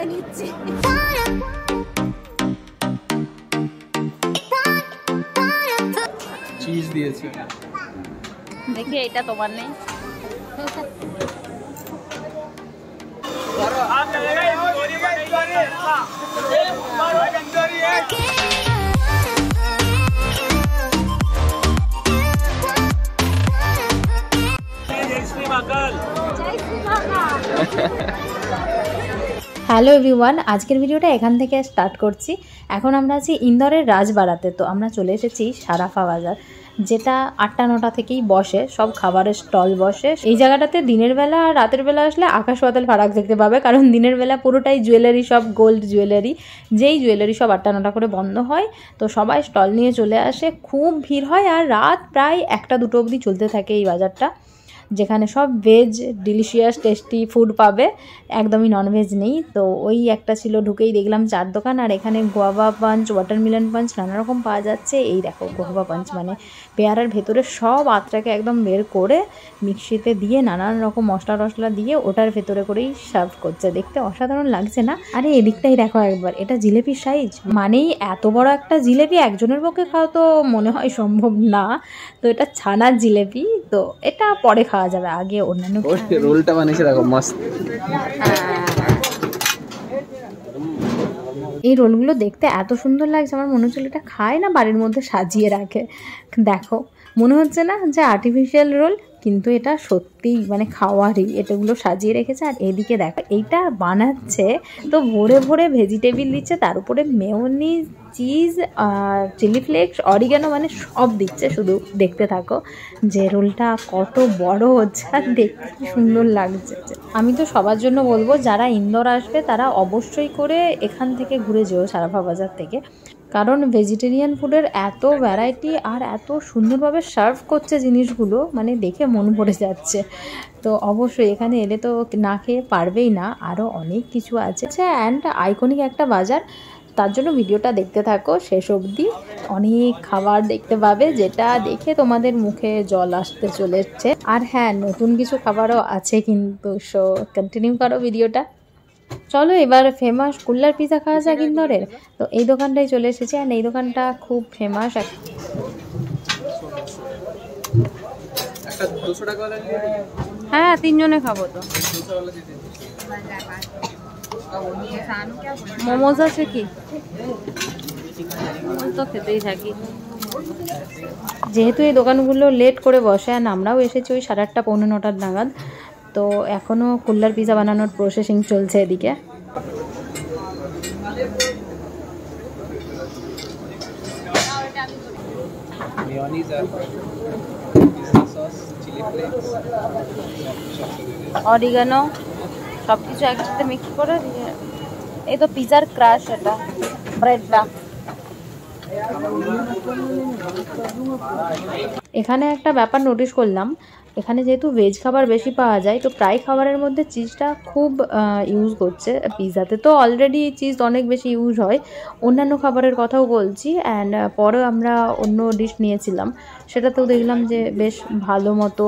করে নিচ্ছি। চিজ দিয়েছে, দেখি এটা তোমার নেই। হ্যালো এভরিওয়ান, আজকের ভিডিওটা এখান থেকে স্টার্ট করছি। এখন আমরা আছি ইন্দোরের রাজবাড়াতে। তো আমরা চলে এসেছি সারাফা বাজার, যেটা 8টা-9টা থেকেই বসে, সব খাবারের স্টল বসে। এই জায়গাটাতে দিনের বেলা আর রাতের বেলা আসলে আকাশ পাতাল ফারাক দেখতে পাবে, কারণ দিনের বেলা পুরোটাই জুয়েলারি, সব গোল্ড জুয়েলারি, যেই জুয়েলারি সব 8টা-9টা করে বন্ধ হয়। তো সবাই স্টল নিয়ে চলে আসে, খুব ভিড় হয়। আর রাত প্রায় 1টা-2টো অবধি চলতে থাকে এই বাজারটা, যেখানে সব ভেজ ডিলিশিয়াস টেস্টি ফুড পাবে, একদমই ননভেজ নেই। তো ওই একটা ছিল, ঢুকেই দেখলাম 4 দোকান। আর এখানে গোয়াভা পাঞ্চ, ওয়াটারমেলন পাঞ্চ নানা রকম পাওয়া যাচ্ছে। এই দেখো গোয়াভা পাঞ্চ, মানে পেয়ারার ভেতরে সব আত্রাকে একদম বের করে মিক্সিতে দিয়ে নানান রকম মশলা টশলা দিয়ে ওটার ভেতরে করেই সার্ভ করছে। দেখতে অসাধারণ লাগছে না? আরে এদিকটাই দেখো একবার, এটা জিলেপির সাইজ, মানেই এত বড় একটা জিলেপি একজনের পক্ষে খাওয়া তো মনে হয় সম্ভব না। তো এটা ছানার জিলেপি, তো এটা পরে খাওয়া যাবে, আগে অন্যান্য রোলটা বানিয়েছে দেখো, মস্ত। এই রোলগুলো দেখতে এত সুন্দর লাগছে, আমার মনে হচ্ছিল এটা খায় না বাড়ির মধ্যে সাজিয়ে রাখে। দেখো মনে হচ্ছে না যে আর্টিফিশিয়াল রোল, কিন্তু এটা সত্যিই মানে খাওয়ারই। এটাগুলো সাজিয়ে রেখেছে। আর এদিকে দেখো এইটা বানাচ্ছে তো ভরে ভরে ভেজিটেবিল দিচ্ছে, তার উপরে mayonnaise, cheese, chilli flakes, oregano, মানে সব দিচ্ছে। শুধু দেখতে থাকো যে রোলটা কত বড় হচ্ছে আর দেখতে সুন্দর লাগছে। আমি তো সবার জন্য বলবো, যারা ইন্দোর আসবে তারা অবশ্যই করে এখান থেকে ঘুরে যেও, সারাফা বাজার থেকে, কারণ ভেজিটেরিয়ান ফুডের এত ভ্যারাইটি আর এত সুন্দরভাবে সার্ভ করছে জিনিসগুলো, মানে দেখে মন ভরে যাচ্ছে। তো অবশ্যই এখানে এলে তো না খেয়ে পারবেই না, আরও অনেক কিছু আছে। অ্যান্ড আইকনিক একটা বাজার, তার জন্য ভিডিওটা দেখতে থাকো শেষ অবধি। অনেক খাবার দেখতে পাবে, যেটা দেখে তোমাদের মুখে জল আসতে চলেছে। আর হ্যাঁ, নতুন কিছু খাবারও আছে কিন্তু। সো কন্টিনিউ করো ভিডিওটা। চলো এবার ফেমাস কুল্লার পিজা খাওয়া যাক ইন্দোরের। তো এই দোকানটায় চলে এসেছি, আর এই দোকানটা খুব ফেমাস। হ্যাঁ, 3 জনে খাবো তো। মোমোজ আছে কি? তো খেতেই থাকি। যেহেতু এই দোকানগুলো লেট করে বসে, আর আমরাও এসেছি ওই 8:30-9:45 নাগাদ, তো এখনও কুল্লার পিজা বানানোর প্রসেসিং চলছে এদিকে। অরিগানো সব কিছু একসাথে মিক্স করে দিয়ে, এই তো পিজার ক্রাশ, এটা ব্রেডটা। এখানে একটা ব্যাপার নোটিস করলাম, এখানে যেহেতু ভেজ খাবার বেশি পাওয়া যায়, তো প্রায় খাবারের মধ্যে চিজটা খুব ইউজ করছে। পিজাতে তো অলরেডি চিজ অনেক বেশি ইউজ হয়, অন্যান্য খাবারের কথাও বলছি। অ্যান্ড পরে আমরা অন্য ডিশ নিয়েছিলাম, সেটাতেও দেখলাম যে বেশ ভালো মতো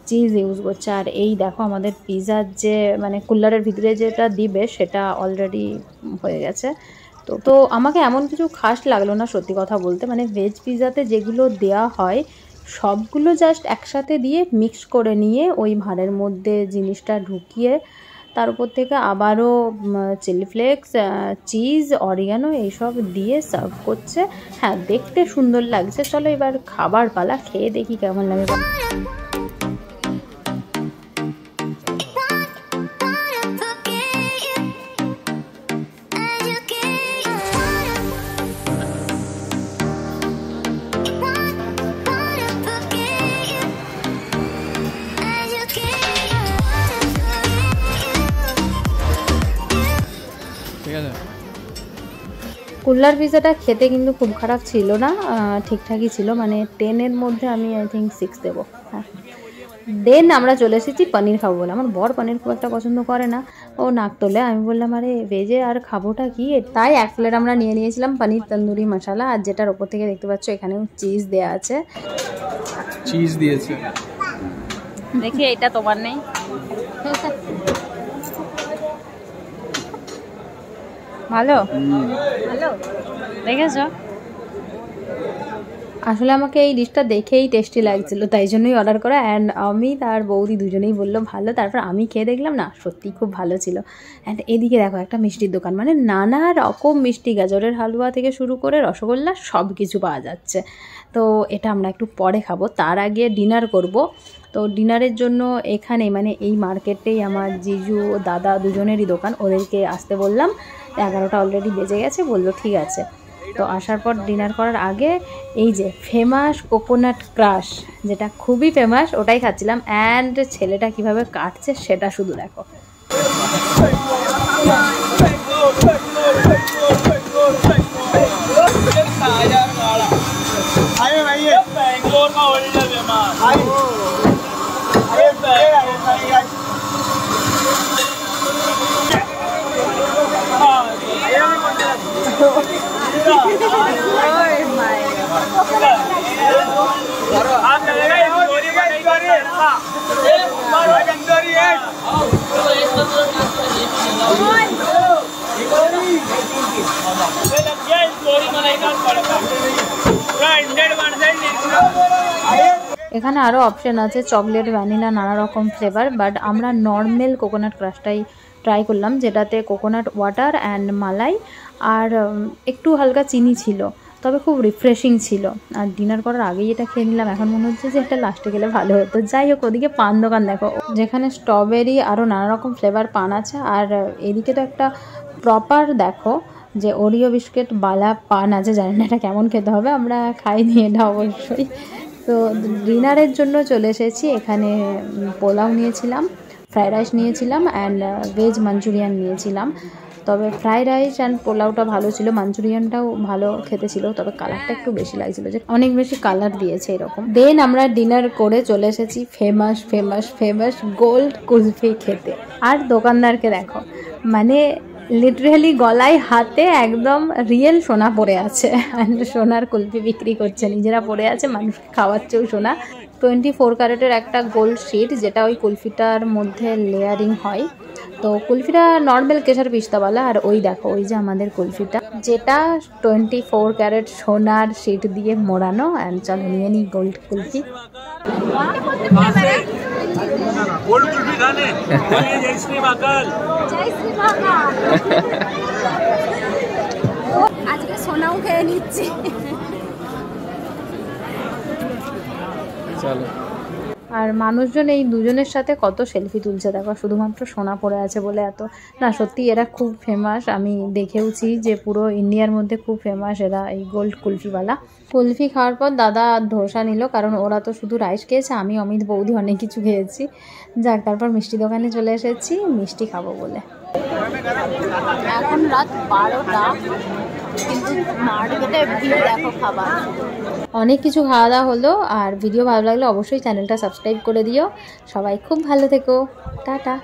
চিজ ইউজ করছে। আর এই দেখো আমাদের পিজার যে মানে কুল্লারের ভিতরে যেটা দিবে, সেটা অলরেডি হয়ে গেছে। তো আমাকে এমন কিছু খাস লাগলো না সত্যি কথা বলতে। মানে ভেজ পিজাতে যেগুলো দেওয়া হয় সবগুলো জাস্ট একসাথে দিয়ে মিক্স করে নিয়ে ওই ভাঁড়ের মধ্যে জিনিসটা ঢুকিয়ে তার উপর থেকে আবারও চিলি ফ্লেক্স, চিজ, অরিগানো এইসব দিয়ে সার্ভ করছে। হ্যাঁ, দেখতে সুন্দর লাগছে। চলো এবার খাবার পালা, খেয়ে দেখি কেমন লাগে। কুল্লার পিজাটা খেতে কিন্তু খুব খারাপ ছিল না, ঠিকঠাকই ছিল। মানে 10-এর মধ্যে আমি আই থিঙ্ক 6 দেবো। হ্যাঁ, দেন আমরা চলে এসেছি পনির খাবো বলে। আমার বর পনির খুব একটা পছন্দ করে না, ও নাক তোলে। আমি বললাম আরে ভেজে আর খাবোটা কি, তাই 1 প্লেট আমরা নিয়ে নিয়েছিলাম পনির তন্দুরি মশলা। আর যেটার ওপর থেকে দেখতে পাচ্ছ এখানেও চিজ দেওয়া আছে, চিজ দিয়েছে। দেখি এটা তোমার নেই। ভালো ভালো দেখেছো? আসলে আমাকে এই ডিশটা দেখেই টেস্টি লাগছিল, তাই জন্যই অর্ডার করা। অ্যান্ড আমি তার বৌদি দুজনেই বললো ভালো। তারপর আমি খেয়ে দেখলাম না, সত্যিই খুব ভালো ছিল। অ্যান্ড এদিকে দেখো একটা মিষ্টির দোকান, মানে নানা রকম মিষ্টি, গাজরের হালুয়া থেকে শুরু করে রসগোল্লা সব কিছু পাওয়া যাচ্ছে। তো এটা আমরা একটু পরে খাবো, তার আগে ডিনার করব। তো ডিনারের জন্য এখানে মানে এই মার্কেটেই আমার জিজু ও দাদা দুজনেরই দোকান, ওদেরকে আসতে বললাম। 11টা অলরেডি বেজে গেছে, বললো ঠিক আছে। তো আসার পর ডিনার করার আগে এই যে ফেমাস কোকোনাট ক্রাশ, যেটা খুবই ফেমাস, ওটাই খাচ্ছিলাম। অ্যান্ড ছেলেটা কিভাবে কাটছে সেটা শুধু দেখো। এখানে আরও অপশন আছে, চকলেট, ভ্যানিলা, নানা রকম ফ্লেভার। বাট আমরা নর্মাল কোকোনাট ক্রাশটাই ট্রাই করলাম, যেটাতে কোকোনাট ওয়াটার অ্যান্ড মালাই আর একটু হালকা চিনি ছিল, তবে খুব রিফ্রেশিং ছিল। আর ডিনার করার আগেই এটা খেয়ে নিলাম, এখন মনে হচ্ছে যে এটা লাস্টে গেলে ভালো হতো। যাই হোক, ওদিকে পান দোকান দেখো, যেখানে স্ট্রবেরি আরও নানা রকম ফ্লেভার পান আছে। আর এদিকে তো একটা প্রপার দেখো যে ওরিও বিস্কিট বালা পান আছে, জানি না এটা কেমন খেতে হবে, আমরা খাইনি এটা অবশ্যই। তো ডিনারের জন্য চলে এসেছি। এখানে পোলাও নিয়েছিলাম, ফ্রাইড রাইস নিয়েছিলাম অ্যান্ড ভেজ মাঞ্চুরিয়ান নিয়েছিলাম। তবে ফ্রাইড রাইস অ্যান্ড পোলাওটা ভালো ছিল, মাঞ্চুরিয়ানটাও ভালো খেতে ছিল, তবে কালারটা একটু বেশি লাগছিল, যে অনেক বেশি কালার দিয়েছে এরকম। দেন আমরা ডিনার করে চলে এসেছি famous famous famous gold kulfi খেতে। আর দোকানদারকে দেখো, মানে লিটারেলি গলায় হাতে একদম রিয়েল সোনা পরে আছে, সোনার কুলফি বিক্রি করছে, নিজেরা পরে আছে, মানুষকে খাওয়াচ্ছেও সোনা। 24 ক্যারেটের একটা গোল্ড শিট, যেটা ওই কুলফিটার মধ্যে লেয়ারিং হয়। তো কুলফিটা নর্মাল কেশর পিস্তাওয়ালা। আর ওই দেখো, ওই যে আমাদের কুলফিটা, যেটা 24 ক্যারেট সোনার শিট দিয়ে মোড়ানো। অ্যান্ড চলো নিয়ে নিই গোল্ড কুলফি। गोल्ड कुल्फी खाने जय श्री महाकाल जय श्री महाकाल আজকে সোনাও খেয়ে নিচ্ছি। চলো। আর মানুষজন এই দুজনের সাথে কত সেলফি তুলছে দেখো, শুধুমাত্র সোনা পড়ে আছে বলে এত না। সত্যি এরা খুব ফেমাস, আমি দেখেওছি যে পুরো ইন্ডিয়ার মধ্যে খুব ফেমাস এরা, এই গোল্ড কুলফিওয়ালা। কুলফি খাওয়ার পর দাদা ধোসা নিল, কারণ ওরা তো শুধু রাইস খেয়েছে, আমি অমিত বৌদি অনেক কিছু খেয়েছি। যাক, তারপর মিষ্টি দোকানে চলে এসেছি মিষ্টি খাবো বলে। এখন রাত 12টা, কিন্তু মার্কেটে ভিড় দেখো খাবার। অনেক কিছু খাওয়া দাওয়া হলো। আর ভিডিও ভালো লাগলে অবশ্যই চ্যানেলটা সাবস্ক্রাইব করে দিও। সবাই খুব ভালো থেকো, টাটা।